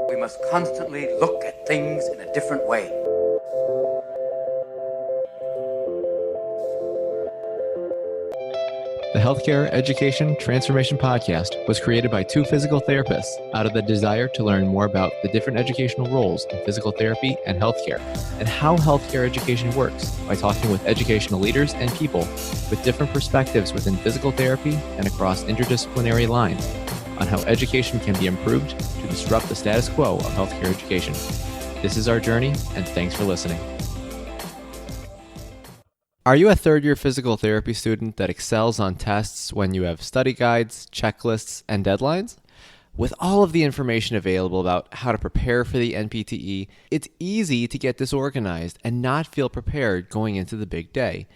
We must constantly look at things in a different way. The Healthcare Education Transformation Podcast was created by two physical therapists out of the desire to learn more about the different educational roles in physical therapy and healthcare, and how healthcare education works by talking with educational leaders and people with different perspectives within physical therapy and across interdisciplinary lines on how education can be improved to disrupt the status quo of healthcare education. This is our journey, and thanks for listening. Are you a third-year physical therapy student that excels on tests when you have study guides, checklists, and deadlines? With all of the information available about how to prepare for the NPTE, it's easy to get disorganized and not feel prepared going into the big day.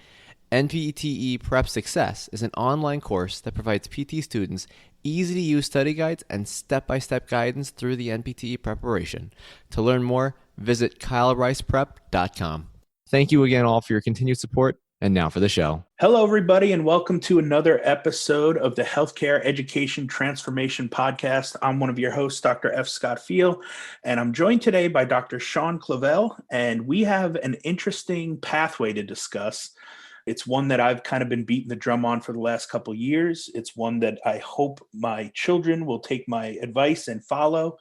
NPTE Prep Success is an online course that provides PT students easy-to-use study guides and step-by-step guidance through the NPTE preparation. To learn more, visit kylericeprep.com. Thank you again all for your continued support. And now for the show. Hello, everybody, and welcome to another episode of the Healthcare Education Transformation Podcast. I'm one of your hosts, Dr. F. Scott Fiel, and I'm joined today by Dr. Shawn Clavell, and we have an interesting pathway to discuss. It's one that I've kind of been beating the drum on for the last couple of years. It's one that I hope my children will take my advice and follow.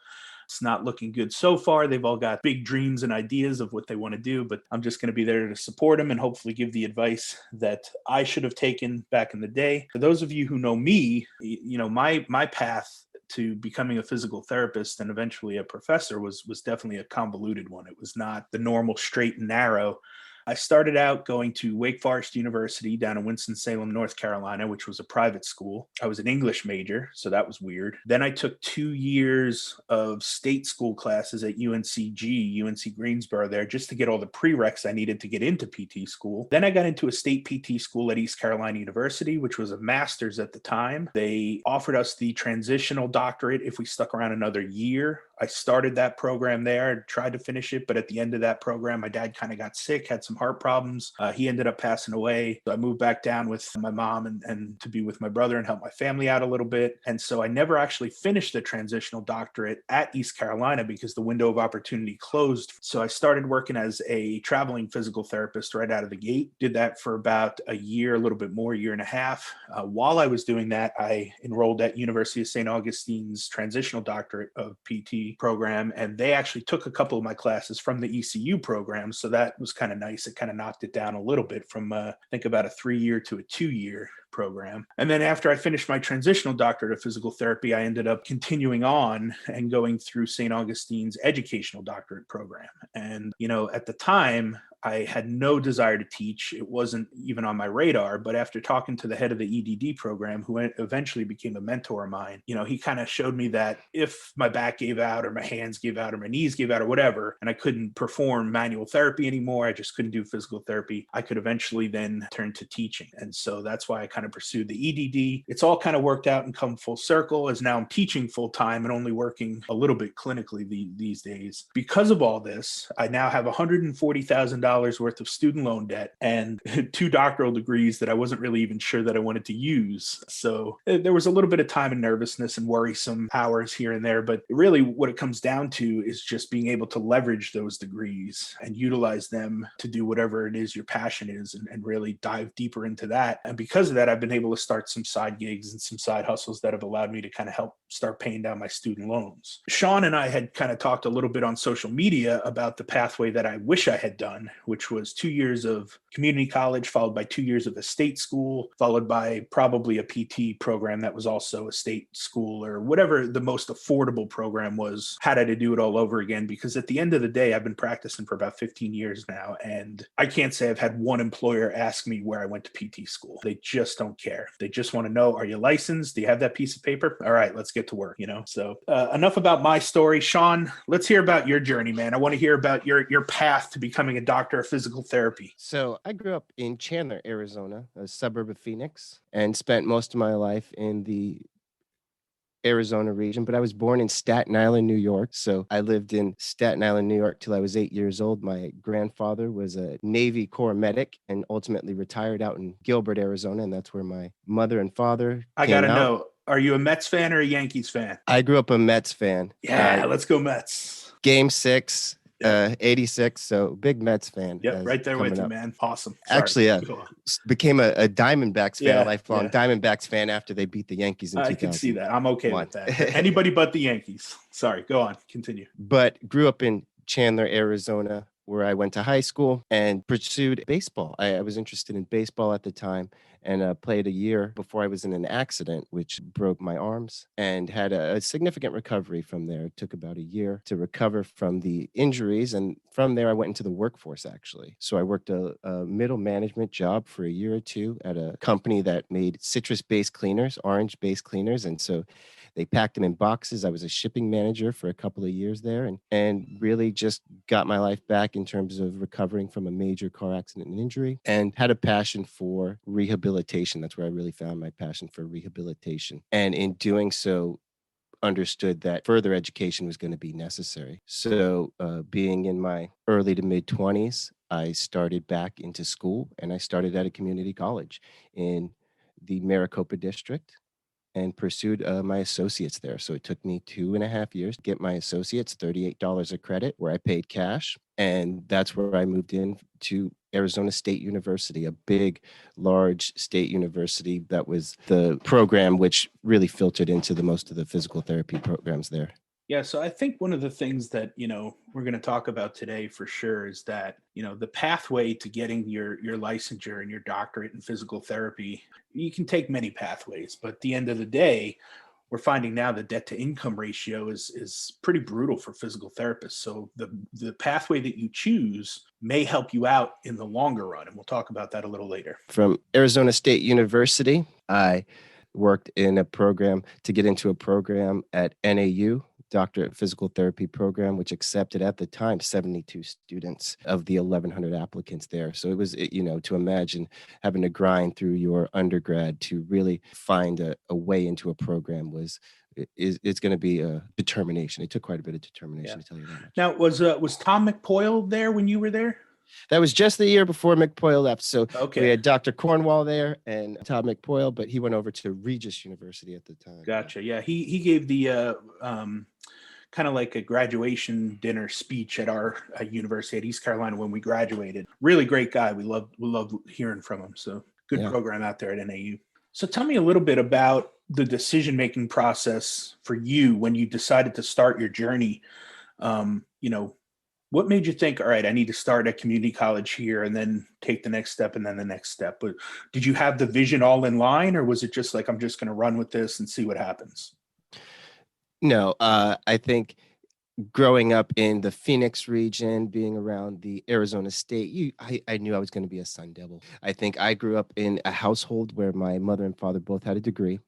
It's not looking good so far. They've all got big dreams and ideas of what they want to do, but I'm just going to be there to support them and hopefully give the advice that I should have taken back in the day. For those of you who know me, you know, my path to becoming a physical therapist and eventually a professor was definitely a convoluted one. It was not the normal straight and narrow. I started out going to Wake Forest University down in Winston-Salem, North Carolina, which was a private school. I was an English major, so that was weird. Then I took 2 years of state school classes at UNC Greensboro there, just to get all the prereqs I needed to get into PT school. Then I got into a state PT school at East Carolina University, which was a master's at the time. They offered us the transitional doctorate if we stuck around another year. I started that program there, tried to finish it, but at the end of that program, my dad kind of got sick, had some heart problems. He ended up passing away. So I moved back down with my mom and to be with my brother and help my family out a little bit. And so I never actually finished the transitional doctorate at East Carolina because the window of opportunity closed. So I started working as a traveling physical therapist right out of the gate. Did that for about a year, a little bit more, year and a half. While I was doing that, I enrolled at University of St. Augustine's transitional doctorate of PT program, and they actually took a couple of my classes from the ECU program, so that was kind of nice. It kind of knocked it down a little bit from I think about a 3-year to a 2-year program. And then after I finished my transitional doctorate of physical therapy, I ended up continuing on and going through St. Augustine's educational doctorate program. And, you know, at the time, I had no desire to teach. It wasn't even on my radar. But after talking to the head of the EDD program, who eventually became a mentor of mine, you know, he kind of showed me that if my back gave out or my hands gave out or my knees gave out or whatever, and I couldn't perform manual therapy anymore, I just couldn't do physical therapy, I could eventually then turn to teaching. And so that's why I kind of pursued the EDD. It's all kind of worked out and come full circle, as now I'm teaching full time and only working a little bit clinically these days. Because of all this, I now have $140,000 worth of student loan debt and 2 doctoral degrees that I wasn't really even sure that I wanted to use. So there was a little bit of time and nervousness and worrisome hours here and there, but really what it comes down to is just being able to leverage those degrees and utilize them to do whatever it is your passion is and really dive deeper into that. And because of that, I've been able to start some side gigs and some side hustles that have allowed me to kind of help start paying down my student loans. Shawn and I had kind of talked a little bit on social media about the pathway that I wish I had done, which was 2 years of community college, followed by 2 years of a state school, followed by probably a PT program that was also a state school, or whatever the most affordable program was, had I to do it all over again. Because at the end of the day, I've been practicing for about 15 years now, and I can't say I've had one employer ask me where I went to PT school. They just don't care. They just want to know, are you licensed? Do you have that piece of paper? All right, let's get to work, you know? So enough about my story. Shawn, let's hear about your journey, man. I want to hear about your path to becoming a doctor of physical therapy. So I grew up in Chandler, Arizona, a suburb of Phoenix, and spent most of my life in the Arizona region, but I was born in Staten Island, New York. So I lived in Staten Island, New York till I was 8 years old. My grandfather was a Navy Corps medic and ultimately retired out in Gilbert, Arizona. And that's where my mother and father I got to know, Are you a Mets fan or a Yankees fan? I grew up a Mets fan. Yeah, let's go Mets. Game 6, Yep. 86. So big Mets fan. Yep, right there with coming you, up. man. Awesome. Sorry. Actually, Go on. became a Diamondbacks fan, a Yeah, lifelong Diamondbacks fan after they beat the Yankees in I 2001. can see that. I'm okay with that. Anybody but the Yankees. Sorry, go on. Continue. But grew up in Chandler, Arizona, where I went to high school and pursued baseball. I was interested in baseball at the time and played a year before I was in an accident, which broke my arms, and had a significant recovery from there. It took about a year to recover from the injuries. And from there, I went into the workforce, actually. So I worked a middle management job for a year or two at a company that made citrus-based cleaners, orange-based cleaners. And so they packed them in boxes. I was a shipping manager for a couple of years there and really just got my life back in terms of recovering from a major car accident and injury, and had a passion for rehabilitation. That's where I really found my passion for rehabilitation. And in doing so, understood that further education was going to be necessary. So, being in my early to mid 20s, I started back into school, and I started at a community college in the Maricopa district and pursued my associates there. So it took me 2.5 years to get my associates, $38 a credit, where I paid cash. And that's where I moved in to Arizona State University, a big, large state university that was the program which really filtered into the most of the physical therapy programs there. Yeah, so I think one of the things that, we're going to talk about today for sure is that, the pathway to getting your licensure and your doctorate in physical therapy, you can take many pathways, but at the end of the day, we're finding now the debt to income ratio is pretty brutal for physical therapists. So the pathway that you choose may help you out in the longer run, and we'll talk about that a little later. From Arizona State University, I worked in a program to get into a program at NAU, Doctorate of Physical Therapy program, which accepted at the time 72 students of the 1,100 applicants there. So it was, to imagine having to grind through your undergrad to really find a way into a program it's going to be a determination. It took quite a bit of determination, to tell you that much. Now, was Tom McPoyle there when you were there? That was just the year before McPoyle left. So Okay. we had Dr. Cornwall there and Todd McPoyle, but he went over to Regis University at the time. Gotcha. Yeah, he gave the kind of like a graduation dinner speech at our university at East Carolina when we graduated. Really great guy. We loved hearing from him. So good program out there at NAU. So tell me a little bit about the decision-making process for you when you decided to start your journey. What made you think, all right, I need to start at community college here and then take the next step and then the next step? But did you have the vision all in line, or was it just like, I'm just going to run with this and see what happens? No, I think growing up in the Phoenix region, being around the Arizona State, I knew I was going to be a Sun Devil. I think I grew up in a household where my mother and father both had a degree.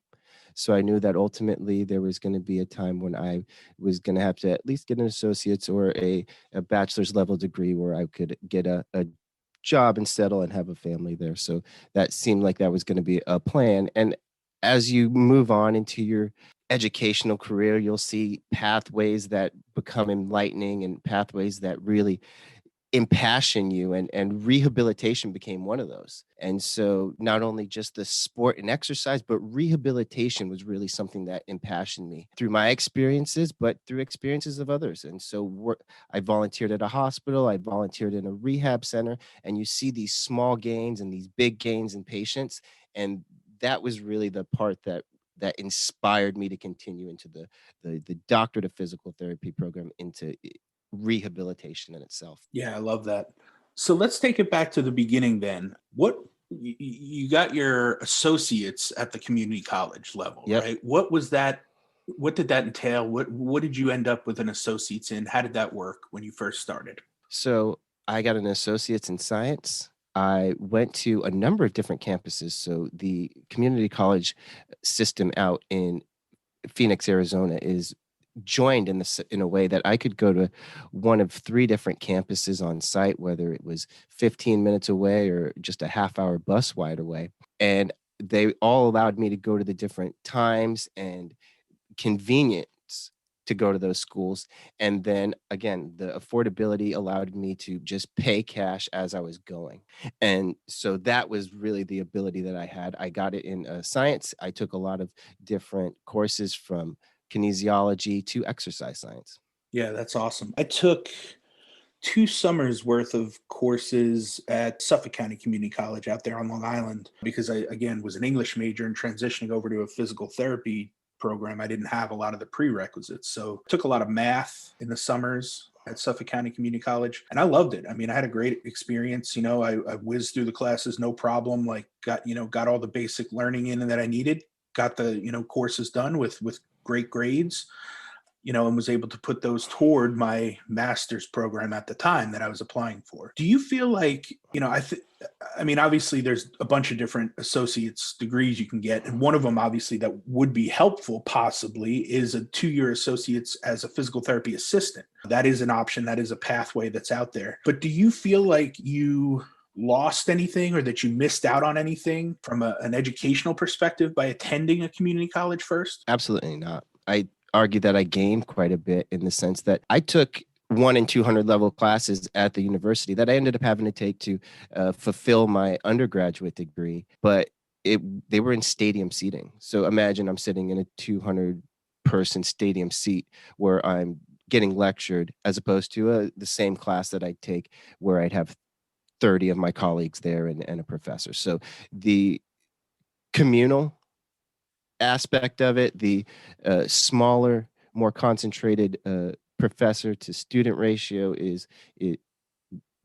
So I knew that ultimately there was going to be a time when I was going to have to at least get an associate's or a bachelor's level degree where I could get a job and settle and have a family there. So that seemed like that was going to be a plan. And as you move on into your educational career, you'll see pathways that become enlightening and pathways that really impassion you, and rehabilitation became one of those. And so not only just the sport and exercise, but rehabilitation was really something that impassioned me through my experiences, but through experiences of others. And so I volunteered at a hospital, I volunteered in a rehab center, and you see these small gains and these big gains in patients. And that was really the part that inspired me to continue into the doctorate of physical therapy program, into rehabilitation in itself. Yeah, I love that. So let's take it back to the beginning then. What you got your associates at the community college level, right? What was that? What did that entail? What did you end up with an associate's in? How did that work when you first started? So I got an associate's in science. I went to a number of different campuses. So the community college system out in Phoenix, Arizona is joined in a way that I could go to one of 3 different campuses on site, whether it was 15 minutes away or just a half-hour bus ride away. And they all allowed me to go to the different times and convenience to go to those schools. And then again, the affordability allowed me to just pay cash as I was going. And so that was really the ability that I had. I got it in science. I took a lot of different courses from kinesiology to exercise science. Yeah, that's awesome. I took 2 summers worth of courses at Suffolk County Community College out there on Long Island because I, again, was an English major and transitioning over to a physical therapy program. I didn't have a lot of the prerequisites. So took a lot of math in the summers at Suffolk County Community College, and I loved it. I mean, I had a great experience. I whizzed through the classes, no problem. Like got all the basic learning in that I needed, got the, courses done with great grades, and was able to put those toward my master's program at the time that I was applying for. Do you feel like, obviously there's a bunch of different associate's degrees you can get. And one of them, obviously, that would be helpful possibly is a 2-year associate's as a physical therapy assistant. That is an option. That is a pathway that's out there. But do you feel like you lost anything or that you missed out on anything from an educational perspective by attending a community college first? Absolutely not. I argue that I gained quite a bit in the sense that I took 1 and 200 level classes at the university that I ended up having to take to fulfill my undergraduate degree, but they were in stadium seating. So imagine I'm sitting in a 200 person stadium seat where I'm getting lectured as opposed to the same class that I'd take where I'd have 30 of my colleagues there and a professor. So the communal aspect of it, the smaller, more concentrated professor to student ratio is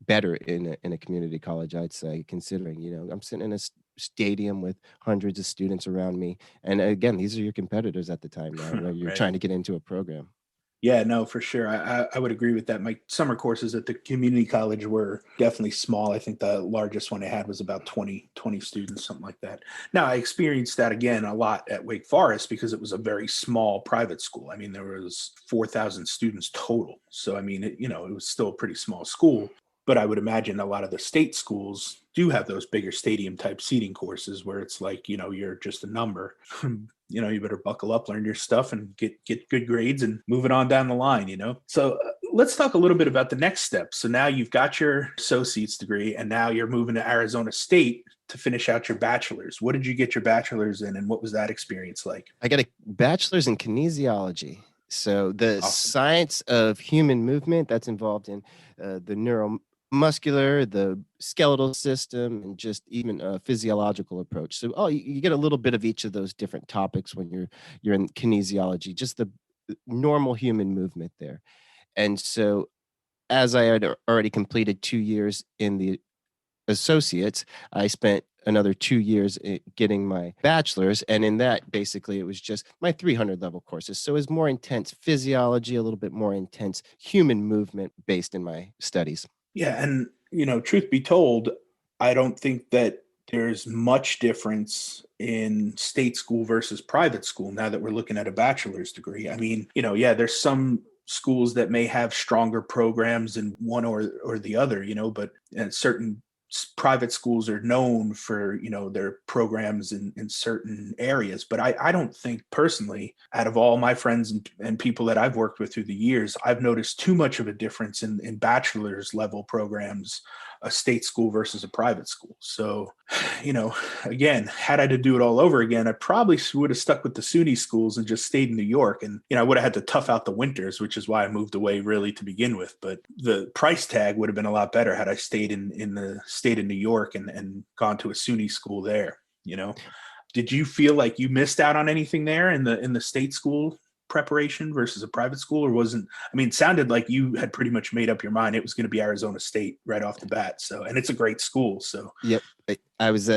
better in a community college, I'd say, considering, I'm sitting in a stadium with hundreds of students around me. And again, these are your competitors at the time now where you're Right. trying to get into a program. Yeah, no, for sure. I would agree with that. My summer courses at the community college were definitely small. I think the largest one I had was about 20 students, something like that. Now, I experienced that again a lot at Wake Forest because it was a very small private school. I mean, there was 4,000 students total. So, I mean, it was still a pretty small school. But I would imagine a lot of the state schools do have those bigger stadium type seating courses where it's like, you're just a number. You better buckle up, learn your stuff, and get good grades and move it on down the line, So let's talk a little bit about the next step. So now you've got your associate's degree and now you're moving to Arizona State to finish out your bachelor's. What did you get your bachelor's in and what was that experience like? I got a bachelor's in kinesiology. So the Awesome. science of human movement that's involved in the neuromuscular, the skeletal system, and just even a physiological approach. So you get a little bit of each of those different topics when you're in kinesiology, just the normal human movement there. And so as I had already completed 2 years in the associates, I spent another 2 years getting my bachelor's. And in that, basically, it was just my 300 level courses. So it was more intense physiology, a little bit more intense human movement based in my studies. Yeah. And, truth be told, I don't think that there's much difference in state school versus private school now that we're looking at a bachelor's degree. I mean, there's some schools that may have stronger programs in one or the other, but certain private schools are known for their programs in certain areas, but I don't think personally, out of all my friends and people that I've worked with through the years, I've noticed too much of a difference in bachelor's level programs, a state school versus a private school. So again, had I to do it all over again, I probably would have stuck with the SUNY schools and just stayed in New York. And, I would have had to tough out the winters, which is why I moved away really to begin with. But the price tag would have been a lot better had I stayed in the state of New York and gone to a SUNY school there. Did you feel like you missed out on anything there in the state school preparation versus a private school, or it sounded like you had pretty much made up your mind it was going to be Arizona State right off the bat. So, and it's a great school. So, Yep. I was,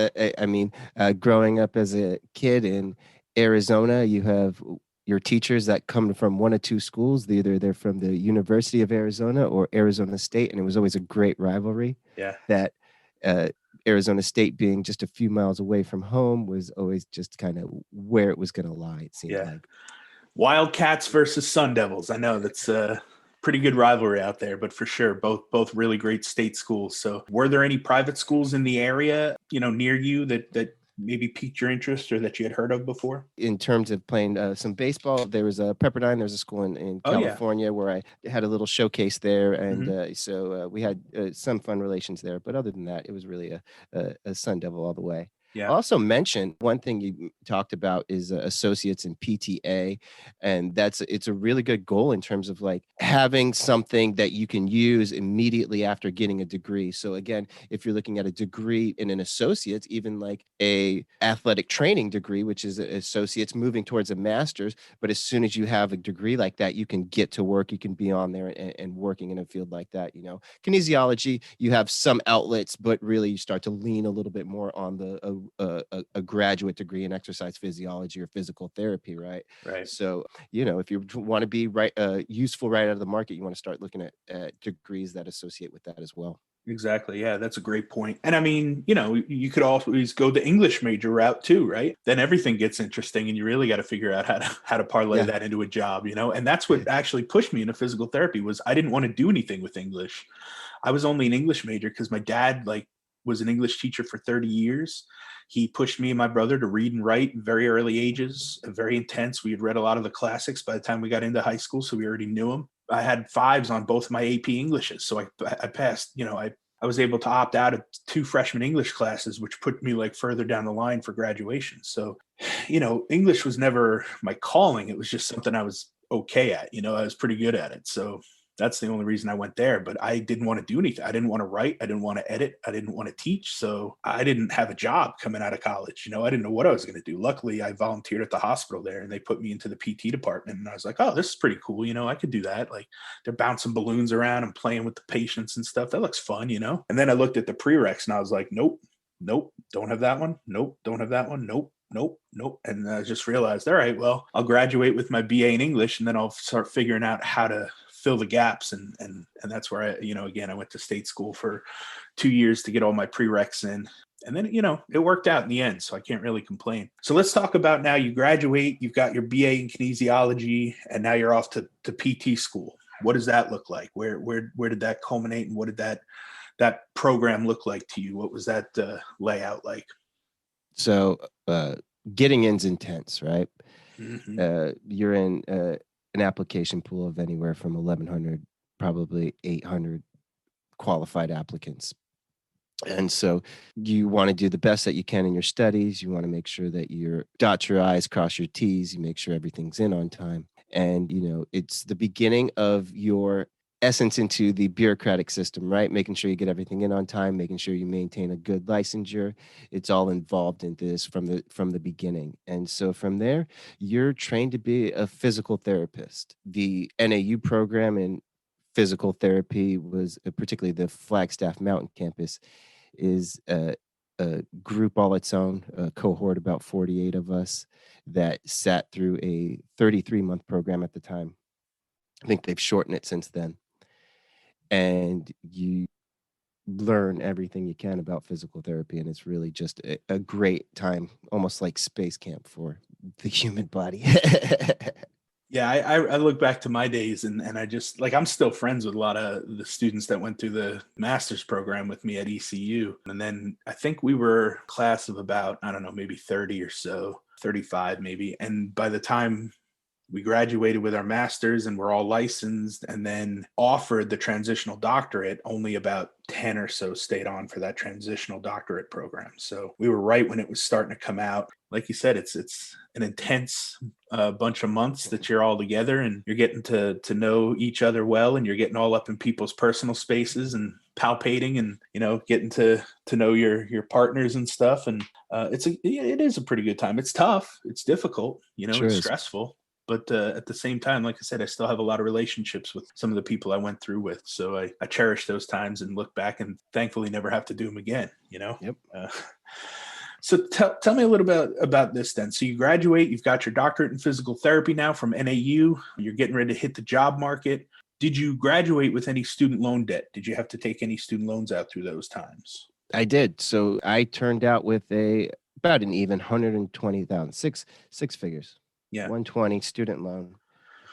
growing up as a kid in Arizona, you have your teachers that come from one of two schools. Either they're from the University of Arizona or Arizona State. And it was always a great rivalry. Yeah. That Arizona State being just a few miles away from home was always just kind of where it was going to lie, it seemed like. Wildcats versus Sun Devils. I know that's a pretty good rivalry out there, but for sure, both really great state schools. So were there any private schools in the area, near you that maybe piqued your interest or that you had heard of before? In terms of playing some baseball, there was a Pepperdine. There's a school in Oh, yeah. California where I had a little showcase there, and Mhm. so we had some fun relations there. But other than that, it was really a Sun Devil all the way. Yeah. I'll also mention one thing you talked about is associates in PTA, and it's a really good goal in terms of like having something that you can use immediately after getting a degree. So again, if you're looking at a degree in an associate's, even like a athletic training degree, which is associates moving towards a master's, but as soon as you have a degree like that, you can get to work, you can be on there and working in a field like that. Kinesiology, you have some outlets, but really you start to lean a little bit more on a graduate degree in exercise physiology or physical therapy, right? Right. So if you want to be useful right out of the market, you want to start looking at degrees that associate with that as well. Exactly. Yeah, that's a great point. And I mean, you could always go the English major route too, right? Then everything gets interesting and you really got to figure out how to parlay Yeah. that into a job, And that's what actually pushed me into physical therapy was I didn't want to do anything with English. I was only an English major because my dad was an English teacher for 30 years. He pushed me and my brother to read and write in very early ages, very intense. We had read a lot of the classics by the time we got into high school, so we already knew them. I had fives on both my AP Englishes, so I passed. I was able to opt out of 2 freshman English classes, which put me further down the line for graduation. So, English was never my calling. It was just something I was okay at. I was pretty good at it. So that's the only reason I went there. But I didn't want to do anything. I didn't want to write. I didn't want to edit. I didn't want to teach. So I didn't have a job coming out of college. I didn't know what I was going to do. Luckily, I volunteered at the hospital there and they put me into the PT department. And I was like, oh, this is pretty cool. I could do that. Like they're bouncing balloons around and playing with the patients and stuff. That looks fun, And then I looked at the prereqs and I was like, nope, don't have that one. Nope, don't have that one. Nope. And I just realized, all right, well, I'll graduate with my BA in English and then I'll start figuring out how to fill the gaps. And that's where again, I went to state school for 2 years to get all my prereqs in. And then, it worked out in the end. So I can't really complain. So let's talk about now you graduate, you've got your BA in kinesiology, and now you're off to PT school. What does that look like? Where did that culminate and what did that program look like to you? What was that layout like? So getting in's intense, right? Mm-hmm. You're in an application pool of anywhere from 1,100, probably 800 qualified applicants. And so you want to do the best that you can in your studies. You want to make sure that you dot your I's, cross your T's, you make sure everything's in on time. And, it's the beginning of your essence into the bureaucratic system, right? Making sure you get everything in on time, making sure you maintain a good licensure. It's all involved in this from the beginning. And so from there, you're trained to be a physical therapist. The NAU program in physical therapy was particularly the Flagstaff Mountain campus is a group all its own, a cohort about 48 of us that sat through a 33-month program at the time. I think they've shortened it since then. And you learn everything you can about physical therapy. And it's really just a great time, almost like space camp for the human body. Yeah, I look back to my days and I just I'm still friends with a lot of the students that went through the master's program with me at ECU. And then I think we were a class of about, I don't know, maybe 30 or so, 35 maybe. And by the time we graduated with our masters and we're all licensed and then offered the transitional doctorate, only about 10 or so stayed on for that transitional doctorate program. So we were right when it was starting to come out. Like you said, it's an intense bunch of months that you're all together and you're getting to know each other well, and you're getting all up in people's personal spaces and palpating and getting to know your partners and stuff. And it is a pretty good time. It's tough, it's difficult, Sure it's is. stressful. But at the same time, like I said, I still have a lot of relationships with some of the people I went through with. So I cherish those times and look back and thankfully never have to do them again, Yep. So tell me a little bit about this then. So you graduate, you've got your doctorate in physical therapy now from NAU. You're getting ready to hit the job market. Did you graduate with any student loan debt? Did you have to take any student loans out through those times? I did. So I turned out with about an even 120,000, six figures. Yeah. 120 student loan.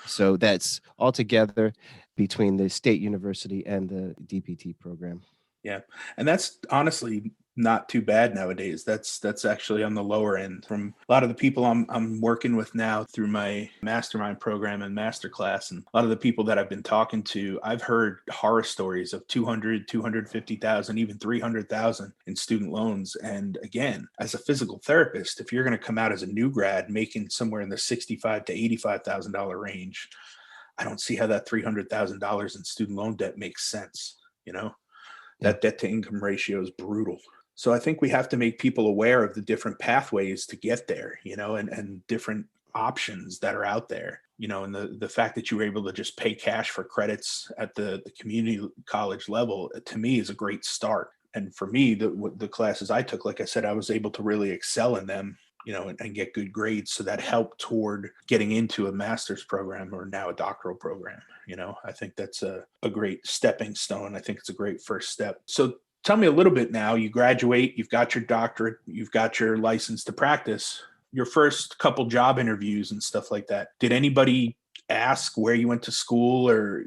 So that's altogether between the state university and the DPT program. Yeah. And that's honestly not too bad nowadays. That's actually on the lower end. From a lot of the people I'm working with now through my mastermind program and masterclass, and a lot of the people that I've been talking to, I've heard horror stories of 200, 250,000, even 300,000 in student loans. And again, as a physical therapist, if you're going to come out as a new grad making somewhere in the $65,000 to $85,000 range, I don't see how that $300,000 in student loan debt makes sense. That debt to income ratio is brutal. So I think we have to make people aware of the different pathways to get there, and different options that are out there, and the fact that you were able to just pay cash for credits at the community college level, to me, is a great start. And for me, the classes I took, like I said, I was able to really excel in them, and get good grades. So that helped toward getting into a master's program or now a doctoral program. I think that's a great stepping stone. I think it's a great first step. So tell me a little bit now. You graduate, you've got your doctorate, you've got your license to practice. Your first couple job interviews and stuff like that. Did anybody ask where you went to school or,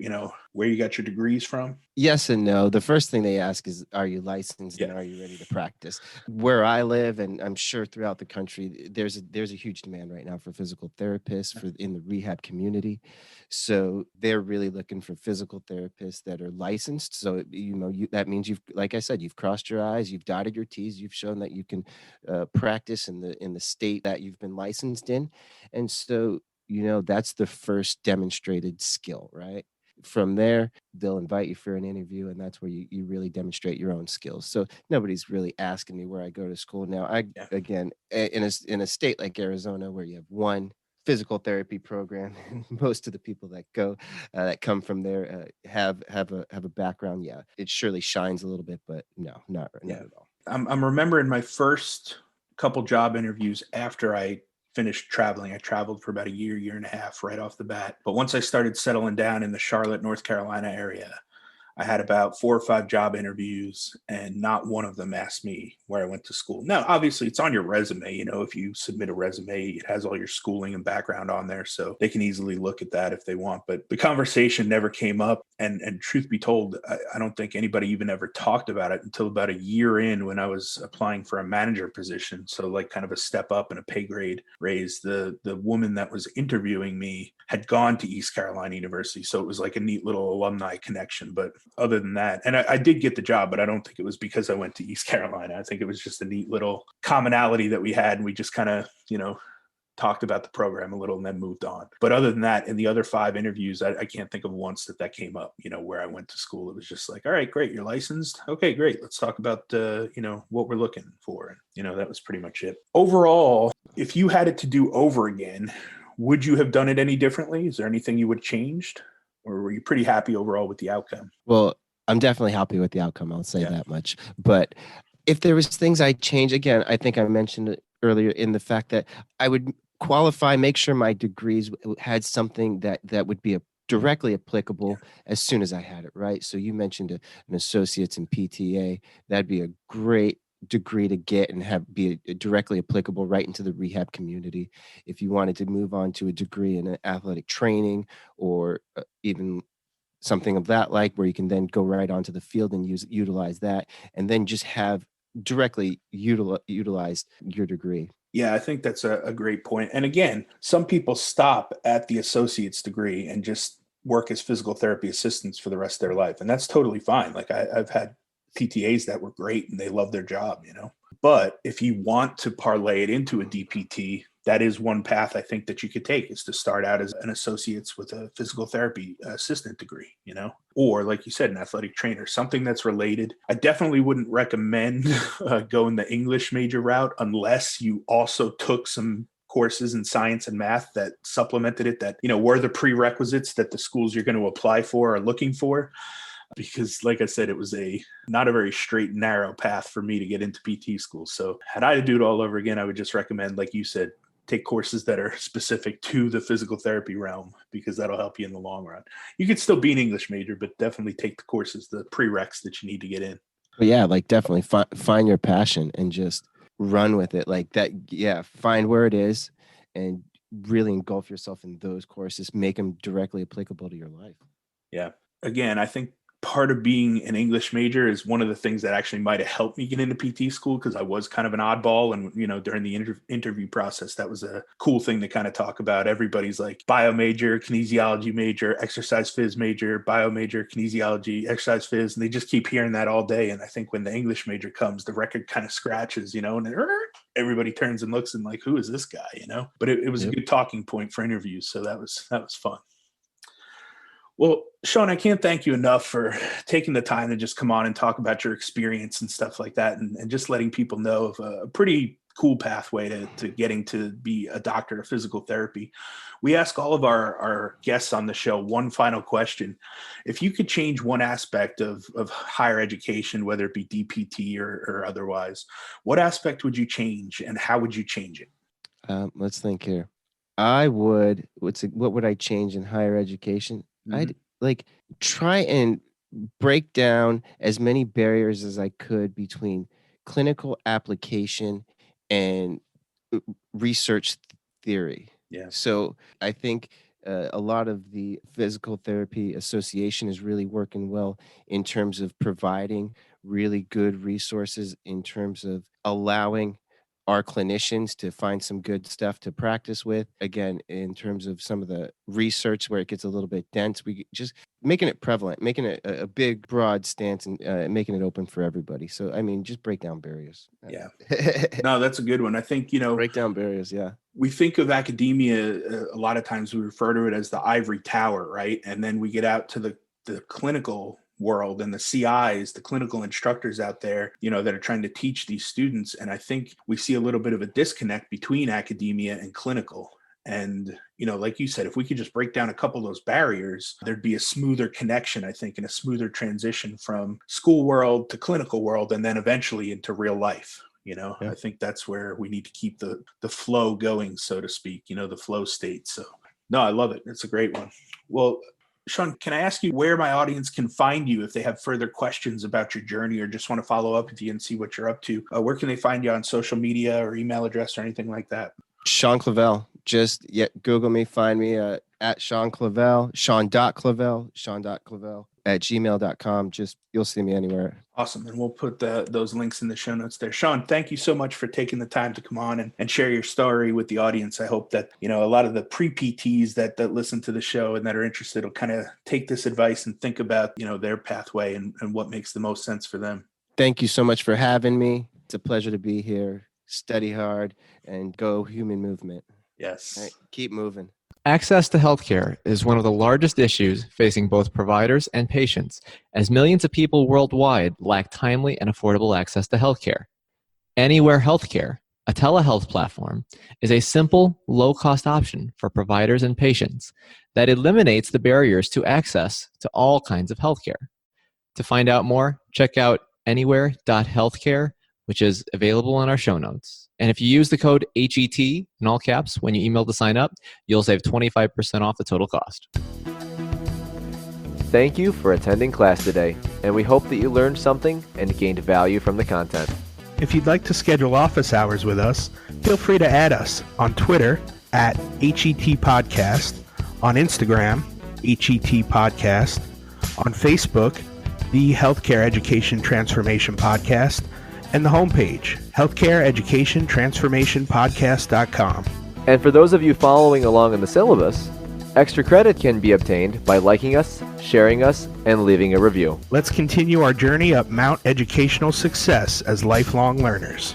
where you got your degrees from? Yes and no. The first thing they ask is, are you licensed and Yeah. are you ready to practice? Where I live, and I'm sure throughout the country, there's a huge demand right now for physical therapists in the rehab community. So they're really looking for physical therapists that are licensed. So, that means like I said, you've crossed your I's, you've dotted your T's, you've shown that you can practice in the state that you've been licensed in. And so, that's the first demonstrated skill, right? From there, they'll invite you for an interview, and that's where you really demonstrate your own skills. So nobody's really asking me where I go to school now. Again, in a state like Arizona, where you have one physical therapy program, most of the people that come from there have a background. Yeah, it surely shines a little bit, but no, not at all. I'm remembering my first couple job interviews after I finished traveling. I traveled for about a year and a half right off the bat. But once I started settling down in the Charlotte, North Carolina area, I had about 4 or 5 job interviews, and not one of them asked me where I went to school. Now, obviously, it's on your resume. If you submit a resume, it has all your schooling and background on there, so they can easily look at that if they want. But the conversation never came up. And truth be told, I don't think anybody even ever talked about it until about a year in, when I was applying for a manager position. So like kind of a step up and a pay grade raise. The woman that was interviewing me had gone to East Carolina University. So it was like a neat little alumni connection. But other than that, and I did get the job, but I don't think it was because I went to East Carolina. I think it was just a neat little commonality that we had. And we just kind of, talked about the program a little and then moved on. But other than that, in the other 5 interviews, I can't think of once that came up, where I went to school. It was just like, all right, great. You're licensed. Okay, great. Let's talk about, what we're looking for. And, that was pretty much it. Overall, if you had it to do over again, would you have done it any differently? Is there anything you would have changed? Or were you pretty happy overall with the outcome? Well, I'm definitely happy with the outcome. I'll say that much. But if there was things I'd change, again, I think I mentioned it earlier in the fact that I would qualify, make sure my degrees had something that would be directly applicable as soon as I had it, right? So you mentioned an associate's in PTA. That'd be a great degree to get and be directly applicable right into the rehab community. If you wanted to move on to a degree in athletic training or even something of that, like where you can then go right onto the field and utilize that, and then just have directly utilize your degree. Yeah, I think that's a great point. And again, some people stop at the associate's degree and just work as physical therapy assistants for the rest of their life. And that's totally fine. Like I've had PTAs that were great and they love their job, But if you want to parlay it into a DPT, that is one path I think that you could take, is to start out as an associate's with a physical therapy assistant degree, or like you said, an athletic trainer, something that's related. I definitely wouldn't recommend going the English major route unless you also took some courses in science and math that supplemented it, that, were the prerequisites that the schools you're going to apply for are looking for. Because like I said, it was not a very straight and narrow path for me to get into PT school. So had I to do it all over again, I would just recommend, like you said, take courses that are specific to the physical therapy realm, because that'll help you in the long run. You could still be an English major, but definitely take the courses, the prereqs that you need to get in. But yeah, like definitely find your passion and just run with it like that. Yeah, find where it is and really engulf yourself in those courses, make them directly applicable to your life. Yeah. Again, I think part of being an English major is one of the things that actually might have helped me get into PT school, because I was kind of an oddball. And, during the interview process, that was a cool thing to kind of talk about. Everybody's like bio major, kinesiology major, exercise phys major, bio major, kinesiology, exercise phys. And they just keep hearing that all day. And I think when the English major comes, the record kind of scratches, and then everybody turns and looks and like, who is this guy, But it was a good talking point for interviews. So that was fun. Well, Shawn, I can't thank you enough for taking the time to just come on and talk about your experience and stuff like that, and just letting people know of a pretty cool pathway to getting to be a doctor of physical therapy. We ask all of our guests on the show one final question. If you could change one aspect of higher education, whether it be DPT or otherwise, what aspect would you change, and how would you change it? Let's think here. What would I change in higher education? I'd try and break down as many barriers as I could between clinical application and research theory. Yeah. So I think a lot of the Physical Therapy Association is really working well in terms of providing really good resources, in terms of allowing our clinicians to find some good stuff to practice with. Again, in terms of some of the research where it gets a little bit dense, we just making it prevalent, making it a big, broad stance, and making it open for everybody. So, I mean, just break down barriers. Yeah. No, that's a good one. I think, break down barriers. Yeah. We think of academia, a lot of times we refer to it as the ivory tower, right? And then we get out to the clinical world and the CIs, the clinical instructors out there, that are trying to teach these students. And I think we see a little bit of a disconnect between academia and clinical. And, like you said, if we could just break down a couple of those barriers, there'd be a smoother connection, I think, and a smoother transition from school world to clinical world, and then eventually into real life. Yeah. I think that's where we need to keep the flow going, so to speak, the flow state. So no, I love it. It's a great one. Well, Shawn, can I ask you where my audience can find you if they have further questions about your journey or just want to follow up with you and see what you're up to? Where can they find you on social media or email address or anything like that? Shawn Clavell. Just Google me, find me at Shawn Clavell, Shawn.Clavell at gmail.com. Just, you'll see me anywhere. Awesome. And we'll put those links in the show notes there. Shawn, thank you so much for taking the time to come on and share your story with the audience. I hope that, a lot of the pre-PTs that listen to the show and that are interested will kind of take this advice and think about, their pathway and what makes the most sense for them. Thank you so much for having me. It's a pleasure to be here. Study hard and go human movement. Yes. Right, keep moving. Access to healthcare is one of the largest issues facing both providers and patients, as millions of people worldwide lack timely and affordable access to healthcare. Anywhere Healthcare, a telehealth platform, is a simple, low-cost option for providers and patients that eliminates the barriers to access to all kinds of healthcare. To find out more, check out anywhere.healthcare, which is available in our show notes. And if you use the code HET in all caps when you email to sign up, you'll save 25% off the total cost. Thank you for attending class today, and we hope that you learned something and gained value from the content. If you'd like to schedule office hours with us, feel free to add us on Twitter at HET Podcast, on Instagram, HET Podcast, on Facebook, the Healthcare Education Transformation Podcast, and the homepage, healthcareeducationtransformationpodcast.com. And for those of you following along in the syllabus, extra credit can be obtained by liking us, sharing us, and leaving a review. Let's continue our journey up Mount Educational Success as lifelong learners.